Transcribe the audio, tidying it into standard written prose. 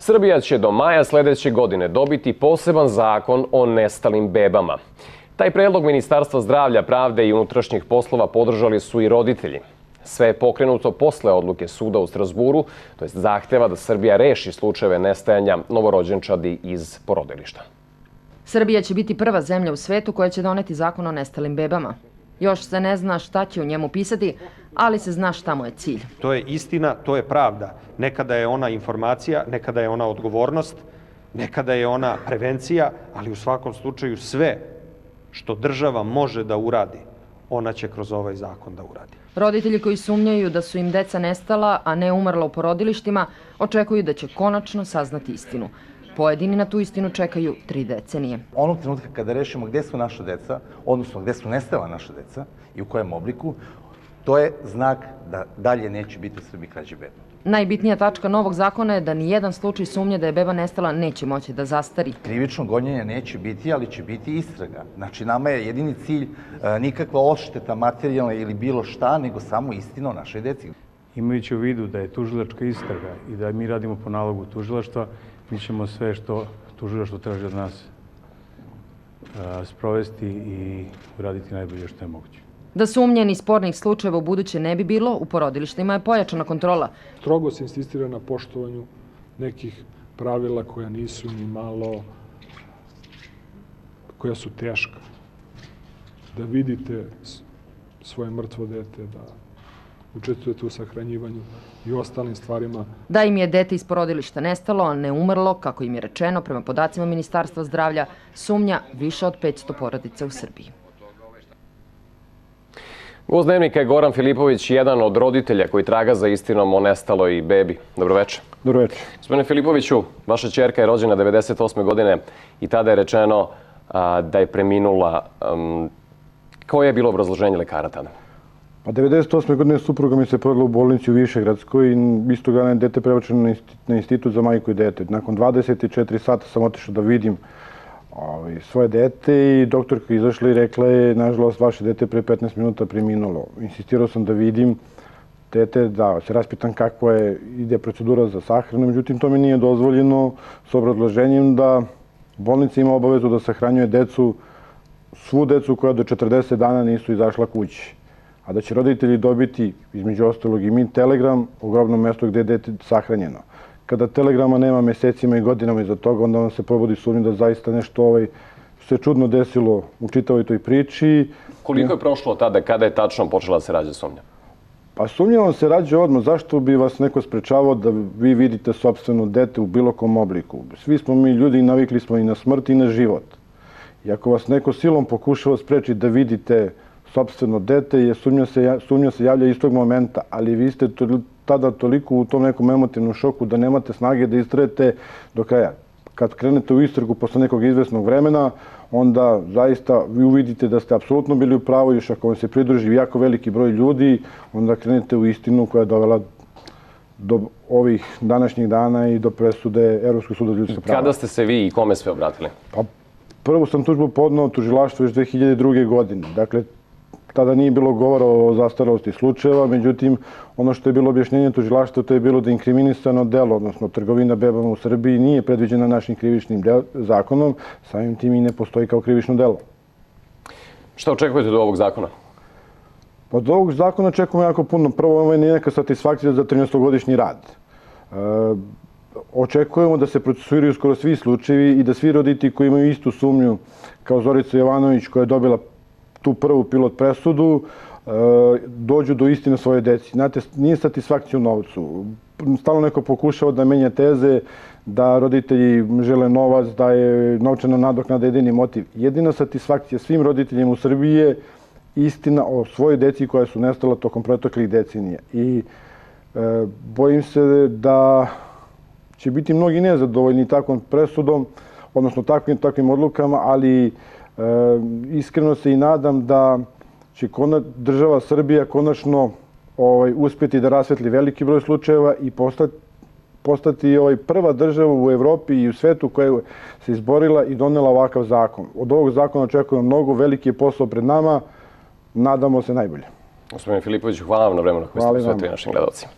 Srbija će do maja sledeće godine dobiti poseban zakon o nestalim bebama. Taj predlog Ministarstva zdravlja, pravde i unutrašnjih poslova podržali su i roditelji. Sve je pokrenuto posle odluke suda u Strazburu, to jest zahteva da Srbija reši slučajeve nestajanja novorođenčadi iz porodilišta. Srbija će biti prva zemlja u svetu koja će doneti zakon o nestalim bebama. Još se ne zna šta će u njemu pisati, ali se zna šta mu je cilj. To je istina, to je pravda. Nekada je ona informacija, nekada je ona odgovornost, nekada je ona prevencija, ali u svakom slučaju sve što država može da uradi, ona će kroz ovaj zakon da uradi. Roditelji koji sumnjaju da su im deca nestala, a ne umrla u porodilištima, očekuju da će konačno saznati istinu. Pojedini na tu istinu čekaju 3 decenije. Onog trenutka kada rešimo gde su naša deca, odnosno gde su nestala naša deca i u kojem obliku, to je znak da dalje neće biti u Srbiji krađe beba. Najbitnija tačka novog zakona je da nijedan slučaj sumnje da je beba nestala neće moći da zastari. Krivično gonjenje neće biti, ali će biti istraga. Znači, nama je jedini cilj nikakva odšteta materijalna ili bilo šta, nego samo istina o našoj deci. Imajući u vidu da je tužilačka istraga i da mi radimo po nalogu tužilaštva, mi ćemo sve što tužilaštvo traži od nas sprovesti i uraditi najbolje što je moguće. Da sumnje ni spornih slučajeva u buduće ne bi bilo, u porodilištima je pojačana kontrola. Strogo se insistira na poštovanju nekih pravila koja nisu ni malo, koja su teška. Da vidite svoje mrtvo dete, da učestvujete u sahranjivanju i ostalim stvarima. Da im je dete iz porodilišta nestalo, a ne umrlo, kako im je rečeno, prema podacima Ministarstva zdravlja, sumnja više od 500 porodica u Srbiji. Gost Dnevnika je Goran Filipović, jedan od roditelja koji traga za istinom o nestaloj bebi. Dobroveče. Dobroveče. Gospodine Filipoviću, vaša ćerka je rođena 1998. godine i tada je rečeno da je preminula. Koje je bilo obrazloženje lekara tada? Pa 1998. godine supruga mi se porodila u bolnici u Višegradskoj i istog dana je dete prebačeno na institut za majku i dete. Nakon 24 sata sam otišao da vidim svoje dete i doktorka izašla i rekla je, nažalost, vaše dete pre 15 minuta preminulo. Insistirao sam da vidim dete, da se raspitam kakva ide procedura za sahranu, međutim to mi nije dozvoljeno s obrazloženjem da bolnica ima obavezu da sahranjuje decu, svu decu koja do 40 dana nisu izašla kući. A da će roditelji dobiti, između ostalog i mi, telegram o grobnom mestu gde je dete sahranjeno. Kada telegrama nema mesecima i godinama iza toga, onda vam se probudi sumnja da zaista nešto se čudno desilo u čitavoj toj priči. Koliko je prošlo tada, kada je tačno počela da se rađa sumnja? Pa sumnja vam se rađa odmah. Zašto bi vas neko sprečavao da vi vidite sopstveno dete u bilo kom obliku? Svi smo mi ljudi i navikli smo i na smrt i na život. I ako vas neko silom pokušava sprečiti da vidite sopstveno dete, sumnja se javlja istog momenta, ali vi ste tada toliko u tom nekom emotivnom šoku da nemate snage da istrajete do kraja. Kad krenete u istragu posle nekog izvesnog vremena, onda zaista vi uvidite da ste apsolutno bili u pravu, još ako vam se pridruži jako veliki broj ljudi, onda krenete u istinu koja je dovela do ovih današnjih dana i do presude Evropskog suda za ljudska prava. Kada ste se vi i kome sve obratili? Pa, prvo sam tužbu podneo tužilaštvu još 2002. godine. Dakle, tada nije bilo govora o zastarelosti slučajeva, međutim, ono što je bilo objašnjenje tužilaštva, to je bilo da inkriminisano delo, odnosno trgovina bebama u Srbiji, nije predviđena našim krivičnim zakonom, samim tim i ne postoji kao krivično delo. Šta očekujete od ovog zakona? Od ovog zakona očekujemo jako puno. Prvo, ovo je neka satisfakcija za 13-godišnji rad. Očekujemo da se procesuiraju skoro svi slučajevi i da svi roditelji koji imaju istu sumnju kao Zorica Jovanović, koja je dobila tu prvu pilot presudu, dođu do istine svoje deci. Znate, nije satisfakcija u novcu. Stalno neko pokušava da menja teze, da roditelji žele novac, da je novčana nadoknada jedini motiv. Jedina satisfakcija svim roditeljima u Srbiji je istina o svojoj deci koja su nestala tokom proteklih decenija. I bojim se da će biti mnogi nezadovoljni takvom presudom, odnosno takvim odlukama, ali iskreno se i nadam da će država Srbija konačno uspjeti da rasvetli veliki broj slučajeva i postati prva država u Evropi i u svetu koja se izborila i donela ovakav zakon. Od ovog zakona očekujemo mnogo, veliki je posao pred nama, nadamo se najbolje. Gospodine Filipoviću, hvala vam na vremenu koje ste posvetili našim gledalcima.